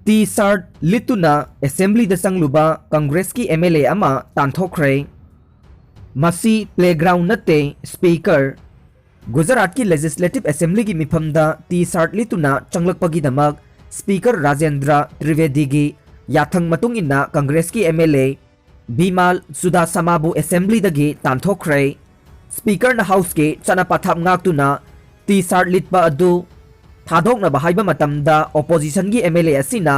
T shirt लिटुना assembly चंगलुबा कांग्रेस की एमएलए अमा तांथोखरे मसी प्लेग्राउंड नते स्पीकर गुजरात की लेजिस्लेटिव असेंबली की मिफमदा टी शर्ट लिटुना चंगलकपगीदमक स्पीकर राजेंद्र त्रिवेदी की याथंग मतुंग इन्ना कांग्रेस की एमएलए बीमाल सुदासमाबु असेंबली दगी तांथोखरे स्पीकर न हाउस के चना पथाप ngaktuna टी शर्ट लिटबा अदु थादोकनबा हाइबा मतमदा ऑपोजिशन की एमएलए असिना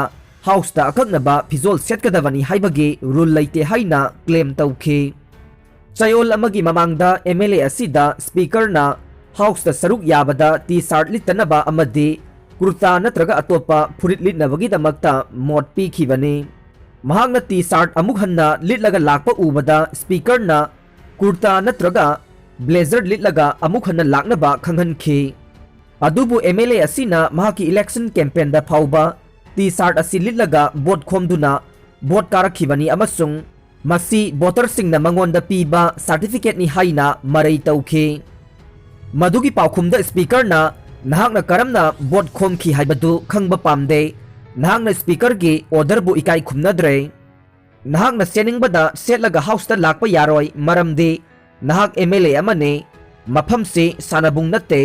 हाउस दा अकक्नबा फिजोल सेटकदबनी हाइबगी रूल लेते हाइना क्लेम तौखी चयोल अमगी ममांगदा एमएलए असिदा स्पीकर ना हाउस दा सरुक याबदा टी शर्ट लिटनबा अमदी कुर्ता नत्रगा अतोपा फुरिट लिटनबगी दमक्ता मोट पीखिबनी महांगना टी शर्ट अमुक हन्ना लिटलगा लाकपा उबदा स्पीकर ना कुर्ता नत्रगा ब्लेजर लिटलगा अमुक हन्ना लाकनबा खंगहनखी अदुबु एमएलए असिना महाकी इलेक्शन कैंपेन दा फाउबा टी शर्ट असि लिटलगा बोट खोमदुना बोट कारखिबनी अमसुंग मसी वोटर सिंगना मंगोंदा पीबा सर्टिफिकेट नि हाइना मरई तौखी मधुगी पाउखुमदा स्पीकर ना नहाकना करमना बोट खोमखी हाइबदु खंगबा पामदे नहाकना स्पीकर की ऑर्डर बु इकाई खुमनद्रे नहाकना सेनिंगबदा सेटलगा हाउस दा लाकपा यारोय मरमदे नहाक एमएलए अमने मफम से सानाबुंग नते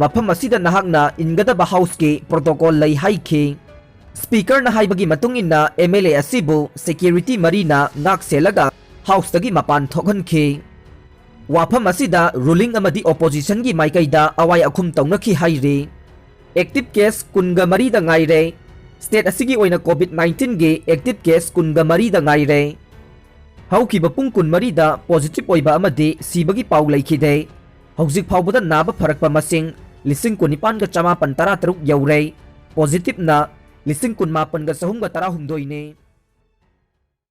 मफम असिदा नहाकना इनगदबा हाउस के प्रोटोकॉल लई हाइखी स्पीकर ना हाइबगी मतुंग इन्ना एमएलए असिबु सिक्योरिटी मरीना नाक सेलगा हाउस तगी मपान थोखनखी वाफम असिदा रूलिंग अमदी ऑपोजिशन की माइकैदा अवाई अखुम तौनखी हाइरे एक्टिव केस कुनगा मरीदा ngaire स्टेट असिगी ओइना कोविड-19 गे एक्टिव केस कुनगा मरीदा ngaire हौखिबा पुंग कुन मरीदा पॉजिटिव ओइबा अमदी सीबगी पाउ लैखिदे हौजिक फाउबदा नाबा फरकपा मसिंग लिसिंग कुनिपान का 513 यौरे पॉजिटिव ना लिसिंग कुन मापन का 313 ने।